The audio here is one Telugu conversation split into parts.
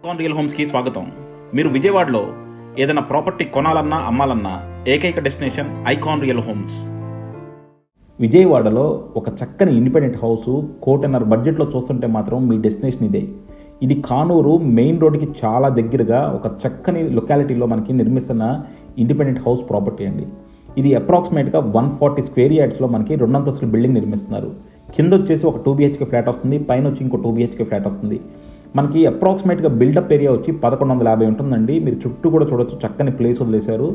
ఐకాన్ రియల్ హోమ్స్కి స్వాగతం. మీరు విజయవాడలో ఏదైనా ప్రాపర్టీ కొనాలన్నా అమ్మాలన్నా ఏకైక డెస్టినేషన్ ఐకాన్ రియల్ హోమ్స్. విజయవాడలో ఒక చక్కని ఇండిపెండెంట్ హౌస్ కోటిన్నర బడ్జెట్లో చూస్తుంటే మాత్రం మీ డెస్టినేషన్ ఇదే. ఇది కానూరు మెయిన్ రోడ్కి చాలా దగ్గరగా ఒక చక్కని లొకాలిటీలో మనకి నిర్మిస్తున్న ఇండిపెండెంట్ హౌస్ ప్రాపర్టీ అండి. ఇది అప్రాక్సిమేట్గా 140 స్క్వేర్ యార్డ్స్లో మనకి 2 అంతస్తుల బిల్డింగ్ నిర్మిస్తున్నారు. కింద వచ్చేసి ఒక 2 BHK ఫ్లాట్ వస్తుంది, పైన వచ్చి ఇంకో 2 BHK ఫ్లాట్ వస్తుంది. మనకి అప్రాక్సిమేట్గా బిల్డప్ ఏరియా వచ్చి 1150 ఉంటుందండి. మీరు చుట్టూ కూడా చూడొచ్చు, చక్కని ప్లేస్ వదిలేశారు.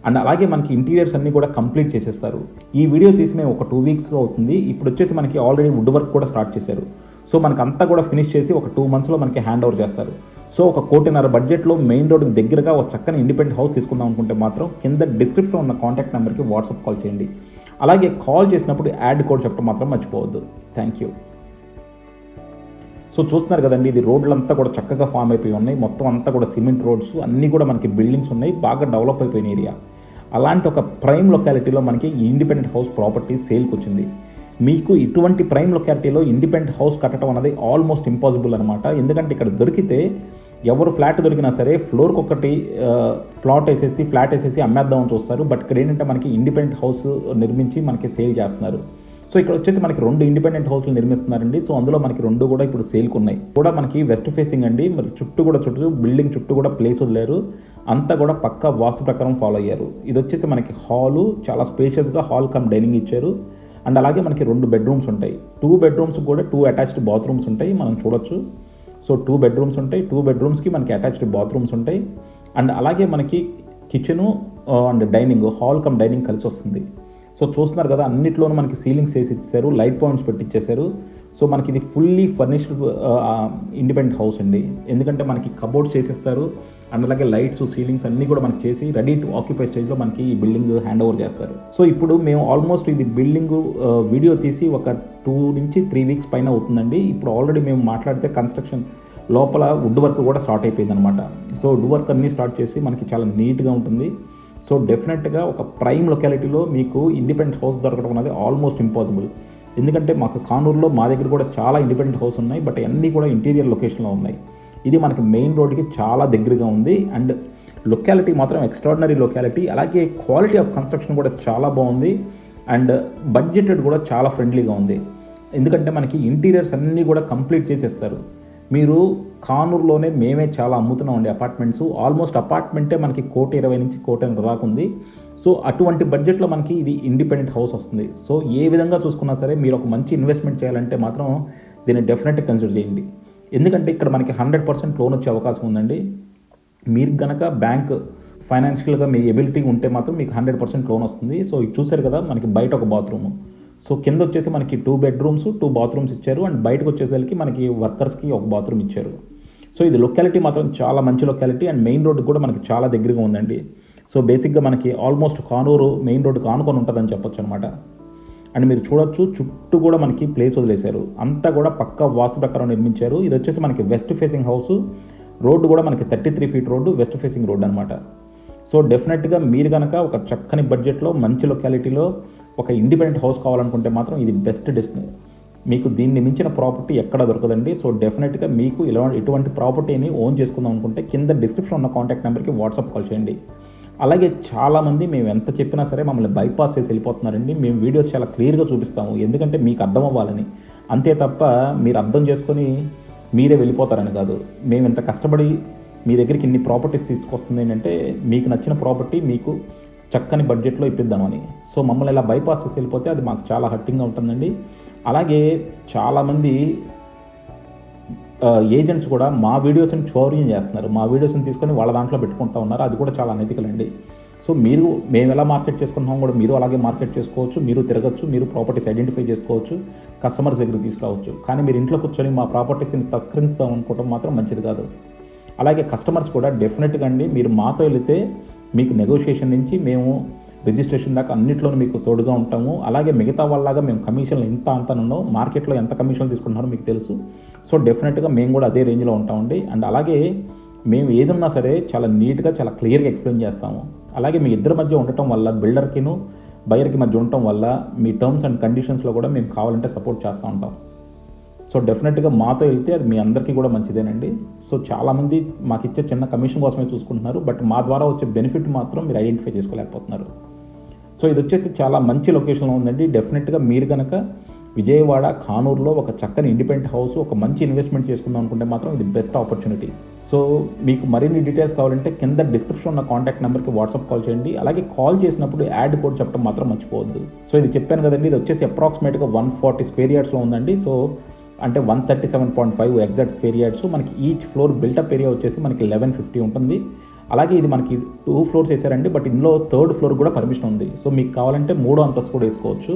అండ్ అలాగే మనకి ఇంటీరియర్స్ అన్నీ కూడా కంప్లీట్ చేసేస్తారు. ఈ వీడియో తీసి మేము ఒక 2 వీక్స్ అవుతుంది. ఇప్పుడు వచ్చేసి మనకి ఆల్రెడీ వుడ్ వర్క్ కూడా స్టార్ట్ చేశారు. సో మనకి అంతా కూడా ఫినిష్ చేసి ఒక 2 మంత్స్లో మనకి హ్యాండ్ ఓవర్ చేస్తారు. సో ఒక 1.5 కోటి బడ్జెట్లో మెయిన్ రోడ్కి దగ్గరగా ఒక చక్కని ఇండిపెండెంట్ హౌస్ తీసుకుందాం అనుకుంటే మాత్రం కింద డిస్క్రిప్షన్లో ఉన్న కాంటాక్ట్ నెంబర్కి వాట్సాప్ కాల్ చేయండి. అలాగే కాల్ చేసినప్పుడు యాడ్ కోడ్ చెప్పడం మాత్రం మర్చిపోవద్దు. Thank you. సో చూస్తున్నారు కదండి, ఇది రోడ్లంతా కూడా చక్కగా ఫామ్ అయిపోయి ఉన్నాయి. మొత్తం అంతా కూడా సిమెంట్ రోడ్స్, అన్నీ కూడా మనకి బిల్డింగ్స్ ఉన్నాయి. బాగా డెవలప్ అయిపోయిన ఏరియా. అలాంటి ఒక ప్రైమ్ లొకాలిటీలో మనకి ఇండిపెండెంట్ హౌస్ ప్రాపర్టీ సేల్కి వచ్చింది. మీకు ఇటువంటి ప్రైమ్ లొకాలిటీలో ఇండిపెండెంట్ హౌస్ కట్టడం అనేది ఆల్మోస్ట్ ఇంపాసిబుల్ అనమాట. ఎందుకంటే ఇక్కడ దొరికితే ఎవరు ఫ్లాట్ దొరికినా సరే ఫ్లోర్కి ఒకటి ఫ్లాట్ వేసేసి అమ్మేద్దామని చూస్తారు. బట్ ఇక్కడ ఏంటంటే మనకి ఇండిపెండెంట్ హౌస్ నిర్మించి మనకి సేల్ చేస్తున్నారు. సో ఇక్కడ వచ్చేసి మనకి 2 ఇండిపెండెంట్ హౌస్లు నిర్మిస్తున్నారండి. సో అందులో మనకి 2 కూడా ఇప్పుడు సేల్కి ఉన్నాయి. కూడా మనకి వెస్ట్ ఫేసింగ్ అండి. మరి చుట్టూ బిల్డింగ్ చుట్టూ కూడా ప్లేస్ వదిలేరు. అంతా కూడా పక్కా వాస్తు ప్రకారం ఫాలో అయ్యారు. ఇది వచ్చేసి మనకి హాలు, చాలా స్పేషియస్గా హాల్ కమ్ డైనింగ్ ఇచ్చారు. అండ్ అలాగే మనకి 2 బెడ్రూమ్స్ ఉంటాయి. 2 బెడ్రూమ్స్ కూడా 2 అటాచ్డ్ బాత్రూమ్స్ ఉంటాయి, మనం చూడొచ్చు. సో 2 బెడ్రూమ్స్ ఉంటాయి. 2 బెడ్రూమ్స్కి మనకి అటాచ్డ్ బాత్రూమ్స్ ఉంటాయి. అండ్ అలాగే మనకి kitchen and dining, hall cum dining కలిసి వస్తుంది. సో చూస్తున్నారు కదా, అన్నిట్లోనూ మనకి సీలింగ్స్ వేసి ఇచ్చారు, లైట్ పాయింట్స్ పెట్టించేశారు. సో మనకి ఇది ఫుల్లీ ఫర్నిష్డ్ ఇండిపెండెంట్ హౌస్ అండి. ఎందుకంటే మనకి కబోర్డ్స్ చేసేస్తారు. అండ్ అలాగే లైట్స్, సీలింగ్స్ అన్నీ కూడా మనకి చేసి రెడీ టు ఆక్యుపై స్టేజ్లో మనకి ఈ బిల్డింగ్ హ్యాండ్ ఓవర్ చేస్తారు. సో ఇప్పుడు మేము ఆల్మోస్ట్ ఇది బిల్డింగ్ వీడియో తీసి ఒక 2 నుంచి 3 వీక్స్ పైన అవుతుందండి. ఇప్పుడు ఆల్రెడీ మేము మాట్లాడితే కన్స్ట్రక్షన్ లోపల వుడ్ వర్క్ కూడా స్టార్ట్ అయిపోయింది అనమాట. సో వుడ్ వర్క్ అన్నీ స్టార్ట్ చేసి మనకి చాలా నీట్గా ఉంటుంది. సో డెఫినెట్గా ఒక ప్రైమ్ లొకాలిటీలో మీకు ఇండిపెండెంట్ హౌస్ దొరకడం అనేది ఆల్మోస్ట్ ఇంపాసిబుల్. ఎందుకంటే మాకు కానూరులో మా దగ్గర కూడా చాలా ఇండిపెండెంట్ హౌస్ ఉన్నాయి. బట్ అన్నీ కూడా ఇంటీరియర్ లొకేషన్లో ఉన్నాయి. ఇది మనకి మెయిన్ రోడ్కి చాలా దగ్గరగా ఉంది. అండ్ లొకాలిటీ మాత్రం ఎక్స్ట్రాడినరీ లొకాలిటీ. అలాగే క్వాలిటీ ఆఫ్ కన్స్ట్రక్షన్ కూడా చాలా బాగుంది. అండ్ బడ్జెటెడ్ కూడా చాలా ఫ్రెండ్లీగా ఉంది. ఎందుకంటే మనకి ఇంటీరియర్స్ అన్నీ కూడా కంప్లీట్ చేసేస్తారు. మీరు కానూరులోనే మేమే చాలా అమ్ముతున్నామండి అపార్ట్మెంట్స్. ఆల్మోస్ట్ అపార్ట్మెంటే మనకి 1,20,00,000 నుంచి 1,50,00,000 దాకా ఉంది. సో అటువంటి బడ్జెట్లో మనకి ఇది ఇండిపెండెంట్ హౌస్ వస్తుంది. సో ఏ విధంగా చూసుకున్నా సరే మీరు ఒక మంచి ఇన్వెస్ట్మెంట్ చేయాలంటే మాత్రం దీన్ని డెఫినెట్గా కన్సిడర్ చేయండి. ఎందుకంటే ఇక్కడ మనకి 100% లోన్ వచ్చే అవకాశం ఉందండి. మీరు కనుక బ్యాంక్ ఫైనాన్షియల్గా మీ ఎబిలిటీ ఉంటే మాత్రం మీకు 100% లోన్ వస్తుంది. సో ఇది చూసారు కదా, మనకి బయట ఒక బాత్రూము. సో కింద వచ్చేసి మనకి 2 బెడ్రూమ్స్ 2 బాత్రూమ్స్ ఇచ్చారు. అండ్ బయటకు వచ్చేసరికి మనకి వర్కర్స్కి ఒక బాత్రూమ్ ఇచ్చారు. సో ఇది లొకాలిటీ మాత్రం చాలా మంచి లొకాలిటీ. అండ్ మెయిన్ రోడ్డు కూడా మనకి చాలా దగ్గరగా ఉందండి. సో బేసిక్గా మనకి ఆల్మోస్ట్ కానూరు మెయిన్ రోడ్డుకి ఆనుకొని ఉంటుందని చెప్పొచ్చు అనమాట. అండ్ మీరు చూడొచ్చు, చుట్టూ కూడా మనకి ప్లేస్ వదిలేశారు. అంతా కూడా పక్కా వాస్తు ప్రకారం నిర్మించారు. ఇది వచ్చేసి మనకి వెస్ట్ ఫేసింగ్ హౌస్. రోడ్డు కూడా మనకి 33 feet road, west facing road అనమాట. సో డెఫినెట్గా మీరు కనుక ఒక చక్కని బడ్జెట్లో మంచి లొకాలిటీలో ఒక ఇండిపెండెంట్ హౌస్ కావాలనుకుంటే మాత్రం ఇది బెస్ట్ డెస్టినేషన్. మీకు దీన్ని మించిన ప్రాపర్టీ ఎక్కడ దొరకదండి. సో డెఫినెట్గా మీకు ఇటువంటి ప్రాపర్టీని ఓన్ చేసుకుందాం అనుకుంటే కింద డిస్క్రిప్షన్ ఉన్న కాంటాక్ట్ నెంబర్కి వాట్సాప్ కాల్ చేయండి. అలాగే చాలామంది మేము ఎంత చెప్పినా సరే మమ్మల్ని బైపాస్ చేసి వెళ్ళిపోతున్నారండి. మేము వీడియోస్ చాలా క్లియర్గా చూపిస్తాము, ఎందుకంటే మీకు అర్థం అవ్వాలని. అంతే తప్ప మీరు అర్థం చేసుకొని మీరే వెళ్ళిపోతారని కాదు. మేము ఇంత కష్టపడి మీ దగ్గరికి ఇన్ని ప్రాపర్టీస్ తీసుకొస్తుంది ఏంటంటే మీకు నచ్చిన ప్రాపర్టీ మీకు చక్కని బడ్జెట్లో ఇప్పిద్దామని. సో మమ్మల్ని ఇలా బైపాస్ చేసి వెళ్ళిపోతే అది మాకు చాలా హర్టింగ్గా ఉంటుందండి. అలాగే చాలామంది ఏజెంట్స్ కూడా మా వీడియోస్ని చౌర్యం చేస్తున్నారు. మా వీడియోస్ని తీసుకొని వాళ్ళ దాంట్లో పెట్టుకుంటూ ఉన్నారు. అది కూడా చాలా అనెతికల్ అండి. సో మేము ఎలా మార్కెట్ చేసుకుంటున్నాం కూడా మీరు అలాగే మార్కెట్ చేసుకోవచ్చు. మీరు తిరగచ్చు, మీరు ప్రాపర్టీస్ ఐడెంటిఫై చేసుకోవచ్చు, కస్టమర్స్ దగ్గరికి తీసుకురావచ్చు. కానీ మీరు ఇంట్లో కూర్చొని మా ప్రాపర్టీస్ని తస్కరిస్తాం అనుకోవడం మాత్రం మంచిది కాదు. అలాగే కస్టమర్స్ కూడా డెఫినెట్గా అండి, మీరు మాతో వెళితే మీకు నెగోషియేషన్ నుంచి మేము రిజిస్ట్రేషన్ దాకా అన్నింటిలోనూ మీకు తోడుగా ఉంటాము. అలాగే మిగతా వాళ్ళలాగా మేము కమిషన్లు ఇంత అంతనున్నాం, మార్కెట్లో ఎంత కమిషన్లు తీసుకుంటున్నారో మీకు తెలుసు. సో డెఫినెట్గా మేము కూడా అదే రేంజ్లో ఉంటామండి. అండ్ అలాగే మేము ఏదున్నా సరే చాలా నీట్గా చాలా క్లియర్గా ఎక్స్ప్లెయిన్ చేస్తాము. అలాగే మీ ఇద్దరి మధ్య ఉండటం వల్ల, బిల్డర్కిను బయర్కి మధ్య ఉండటం వల్ల మీ టర్మ్స్ అండ్ కండిషన్స్లో కూడా మేము కావాలంటే సపోర్ట్ చేస్తూ ఉంటాం. సో డెఫినెట్గా మాతో వెళ్తే అది మీ అందరికీ కూడా మంచిదేనండి. సో చాలామంది మాకు ఇచ్చే చిన్న కమిషన్ కోసమే చూసుకుంటున్నారు, బట్ మా ద్వారా వచ్చే బెనిఫిట్ మాత్రం మీరు ఐడెంటిఫై చేసుకోలేకపోతున్నారు. సో ఇది వచ్చేసి చాలా మంచి లొకేషన్లో ఉందండి. డెఫినెట్గా మీరు కనుక విజయవాడ కానూరులో ఒక చక్కని ఇండిపెండెంట్ హౌస్, ఒక మంచి ఇన్వెస్ట్మెంట్ చేసుకుందాం అనుకుంటే మాత్రం ఇది బెస్ట్ ఆపర్చునిటీ. సో మీకు మరిన్ని డీటెయిల్స్ కావాలంటే కింద డిస్క్రిప్షన్ ఉన్న కాంటాక్ట్ నెంబర్కి వాట్సాప్ కాల్ చేయండి. అలాగే కాల్ చేసినప్పుడు యాడ్ కోడ్ చెప్పడం మాత్రం మర్చిపోవద్దు. సో ఇది చెప్పాను కదండి, ఇది వచ్చేసి అప్రాక్సిమేట్గా 140 స్క్వేర్ యార్డ్స్లో ఉందండి. సో అంటే 137.5 ఎగ్జాక్ట్ స్క్వేర్ యార్డ్స్. మనకి ఈచ్ ఫ్లోర్ బిల్టప్ ఏరియా వచ్చేసి మనకి 1150 ఉంటుంది. అలాగే ఇది మనకి 2 ఫ్లోర్స్ వేసారండి, బట్ ఇందులో 3rd ఫ్లోర్ కూడా పర్మిషన్ ఉంది. సో మీకు కావాలంటే 3వ అంతస్తు కూడా వేసుకోవచ్చు.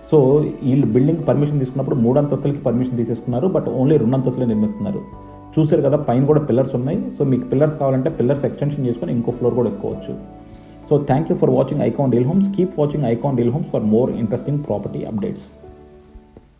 సో వీళ్ళు బిల్డింగ్ పర్మిషన్ తీసుకున్నప్పుడు 3 అంతస్తులకి పర్మిషన్ తీసేసుకున్నారు, బట్ ఓన్లీ 2 అంతస్తులే నిర్మిస్తున్నారు. చూసారు కదా, పైన కూడా పిల్లర్స్ ఉన్నాయి. సో మీకు పిల్లర్స్ కావాలంటే పిల్లర్స్ ఎక్స్టెన్షన్ చేసుకొని ఇంకో ఫ్లోర్ కూడా వేసుకోవచ్చు. So thank you for watching icon real homes. Keep watching icon real homes for more interesting property updates.